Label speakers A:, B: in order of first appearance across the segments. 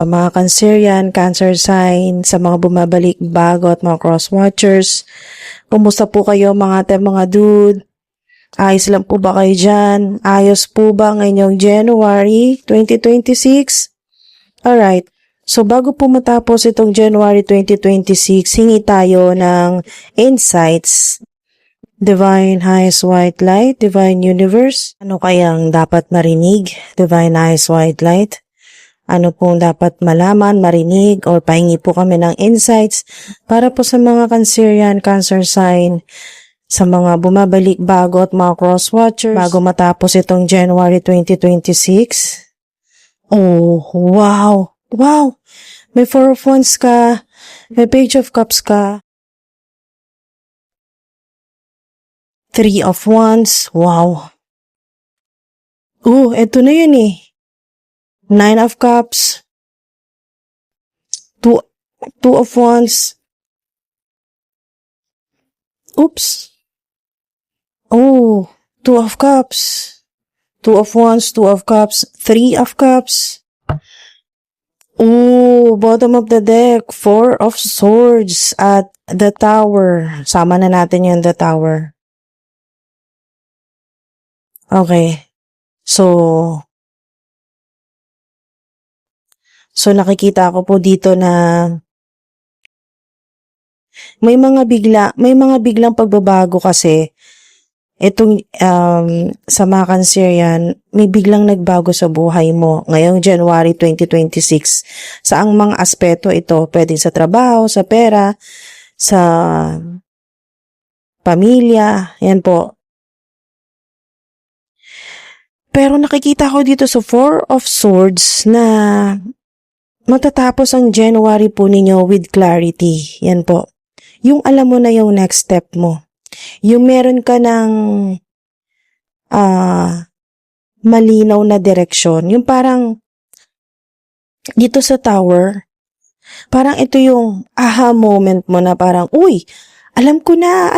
A: Mga Cancerian, Cancer sign, sa mga bumabalik bago at mga cross-watchers. Kumusta po kayo mga dude? Ayos lang po ba kayo dyan? Ayos po ba ngayong January 2026? Alright, so bago po matapos itong January 2026, hingi tayo ng insights. Divine Highest White Light, Divine Universe. Ano kayang dapat marinig? Divine Highest White Light. Ano pong dapat malaman, marinig, or pahingi po kami ng insights para po sa mga Cancerian, Cancer sign, sa mga bumabalik bago at mga cross-watchers bago matapos itong January 2026. Oh, wow! Wow! May Four of Wands ka, may Page of Cups ka, Three of Wands, wow! Oh, eto na yun eh. Nine of Cups, Two of Wands. Oops. Oh, Two of Cups. Two of Wands, Two of Cups, Three of Cups. Oh, bottom of the deck, Four of Swords at the Tower. Sama na natin yung the Tower. Okay. So nakikita ko po dito na may mga biglang pagbabago kasi itong sa mga Cancerian, may biglang nagbago sa buhay mo ngayong January 2026. Saang mga aspeto ito? Pwedeng sa trabaho, sa pera, sa pamilya, yan po. Pero nakikita ko dito sa Four of Swords na matatapos ang January po ninyo with clarity. Yan po. Yung alam mo na yung next step mo. Yung meron ka ng malinaw na direksyon. Yung parang dito sa Tower, parang ito yung aha moment mo na parang, uy, alam ko na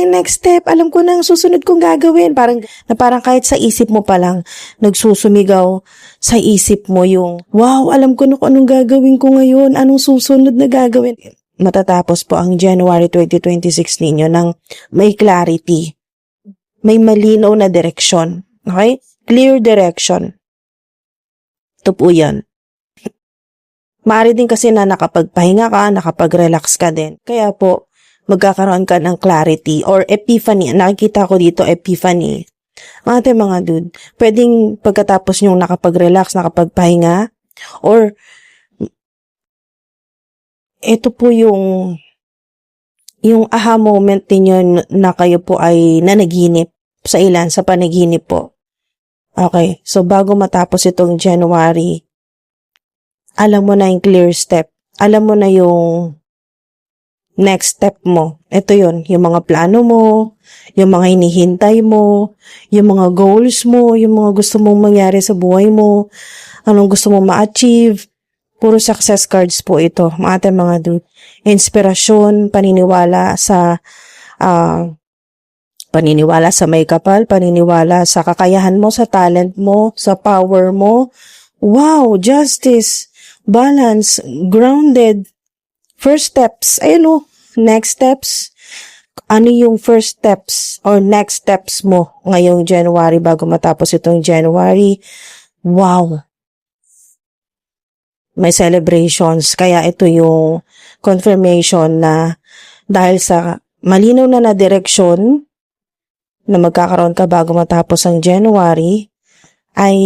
A: yung next step, alam ko na ang susunod kong gagawin. Parang kahit sa isip mo pa lang, nagsusumigaw sa isip mo yung, wow, alam ko na kung anong gagawin ko ngayon, anong susunod na gagawin. Matatapos po ang January 2026 ninyo ng may clarity, may malinaw na direksyon. Okay? Clear direction. Ito po yan. Maaari din kasi na nakapagpahinga ka, nakapag-relax ka din. Kaya po, magkakaroon ka ng clarity or epiphany. Nakikita ko dito, epiphany. Mga dude, pwedeng pagkatapos nyong nakapag-relax, nakapagpahinga, or ito po yung aha moment ninyo na kayo po ay nanaginip sa ilan, sa panaginip po. Okay, so bago matapos itong January, alam mo na yung clear step. Alam mo na yung next step mo. Ito yun, yung mga plano mo, yung mga hinihintay mo, yung mga goals mo, yung mga gusto mong mangyari sa buhay mo, anong gusto mong ma-achieve. Puro success cards po ito, mga dude. Inspirasyon, paniniwala sa may kapal, paniniwala sa kakayahan mo, sa talent mo, sa power mo. Wow, justice, balance, grounded. First steps, next steps. Ano yung first steps or next steps mo ngayong January bago matapos itong January? Wow. May celebrations. Kaya ito yung confirmation na dahil sa malinaw na direksyon na magkakaroon ka bago matapos ang January, ay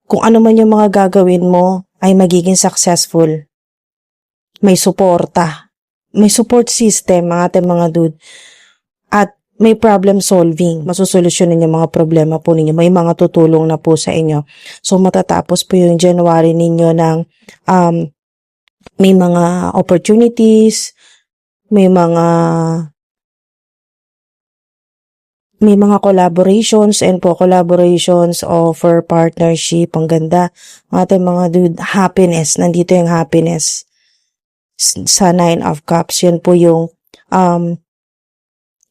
A: kung ano man yung mga gagawin mo ay magiging successful. May suporta. May support system, mga dude. At may problem solving. Masusolusyonan yung mga problema po ninyo. May mga tutulong na po sa inyo. So, matatapos po yung January ninyo ng may mga opportunities, may mga collaborations and po collaborations, offer, partnership, ang ganda. Mga dude, happiness. Nandito yung happiness. Sa Nine of Cups, yun po yung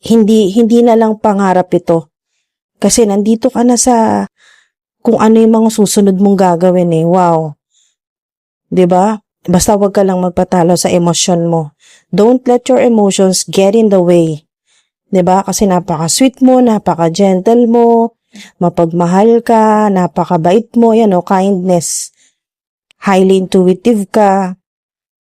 A: hindi na lang pangarap ito. Kasi nandito ka na sa kung ano yung mga susunod mong gagawin eh. Wow. 'Di ba? Basta wag ka lang magpatalo sa emosyon mo. Don't let your emotions get in the way. 'Di ba? Kasi napaka-sweet mo, napaka-gentle mo, mapagmahal ka, napakabait mo, yan o, kindness. Highly intuitive ka.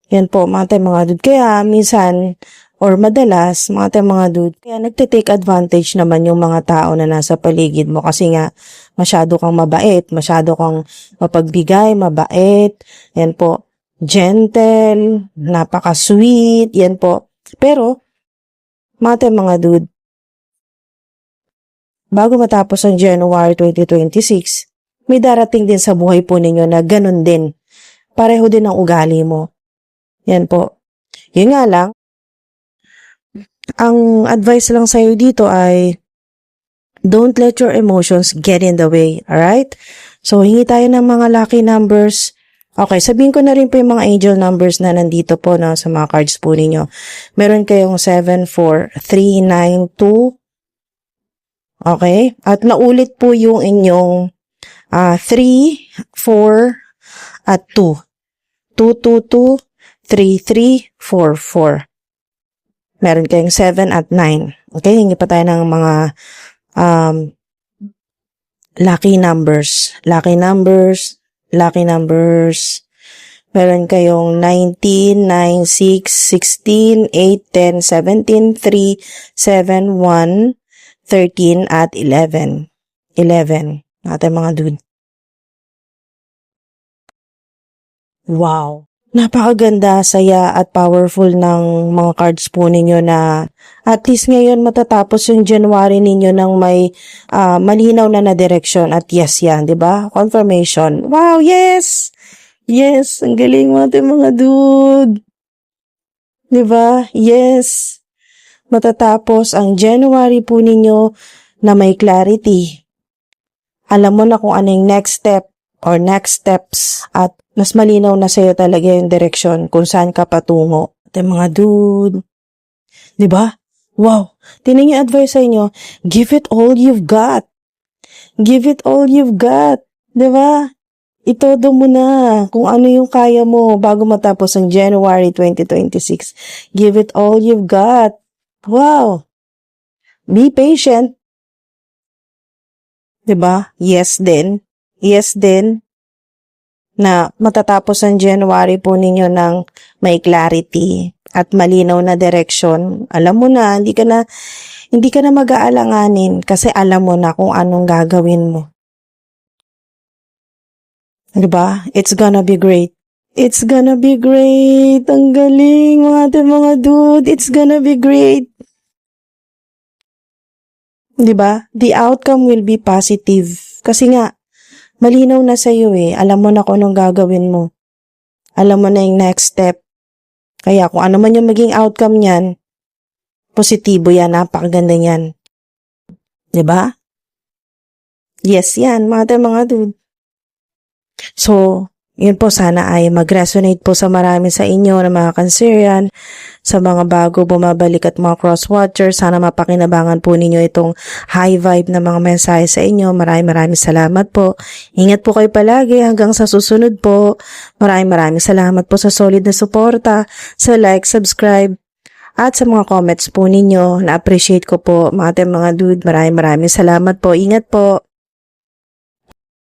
A: Yan po, mga dude. Kaya minsan, or madalas, mga dude, kaya nagte-take advantage naman yung mga tao na nasa paligid mo kasi nga, masyado kang mabait, masyado kang mapagbigay, mabait, yan po, gentle, napaka-sweet, yan po. Pero, mga dude, bago matapos ang January 2026, may darating din sa buhay po ninyo na ganun din. Pareho din ang ugali mo. Yan po. Yun nga lang, ang advice lang sa'yo dito ay don't let your emotions get in the way. Alright? So, hingi tayo ng mga lucky numbers. Okay, sabihin ko na rin po yung mga angel numbers na nandito po na sa mga cards po ninyo. Meron kayong 7, 4, 3, 9, 2. Okay? At naulit po yung inyong 3, 4, at 2. 2, 2, 2, 3, 3, 4, 4. Meron kayong 7 at 9. Okay, hingi pa tayo ng mga lucky numbers. Lucky numbers. Meron kayong 19, 9, 6, 16, 8, 10, 17, 3, 7, 1, 13, at 11. 11. Natin mga dude. Wow. Napakaganda, saya at powerful ng mga cards po ninyo na at least ngayon matatapos yung January ninyo ng may malinaw na direksyon at yes yan, di ba? Confirmation. Wow, yes! Yes, ang galing mo natin mga dude. Di ba? Yes. Matatapos ang January po ninyo na may clarity. Alam mo na kung ano yung next step or next steps at mas malinaw na sa'yo talaga yung direksyon kung saan ka patungo. At mga dude, di ba? Wow, tinan yung advice sa inyo, give it all you've got. Give it all you've got. Di ba? Itodo mo na kung ano yung kaya mo bago matapos ang January 2026. Give it all you've got. Wow. Be patient. Di ba? Yes din. Yes din. Na matatapos ang January po ninyo ng may clarity at malinaw na direction. Alam mo na, hindi ka na mag-aalanganin kasi alam mo na kung anong gagawin mo. Diba? It's gonna be great. It's gonna be great. Ang galing mga dude. It's gonna be great. Diba? The outcome will be positive. Kasi nga, malinaw na sa'yo eh. Alam mo na kung anong gagawin mo. Alam mo na yung next step. Kaya kung ano man yung maging outcome niyan, positibo yan, napakaganda niyan. Diba? Yes yan, mga dude. So, yun po, sana ay mag-resonate po sa marami sa inyo na mga Cancerian, sa mga bago bumabalik at mga cross-watchers. Sana mapakinabangan po ninyo itong high vibe na mga mensahe sa inyo. Maraming salamat po. Ingat po kayo palagi hanggang sa susunod po. Maraming salamat po sa solid na suporta, sa like, subscribe, at sa mga comments po ninyo. Na-appreciate ko po mga dude. Maraming salamat po. Ingat po.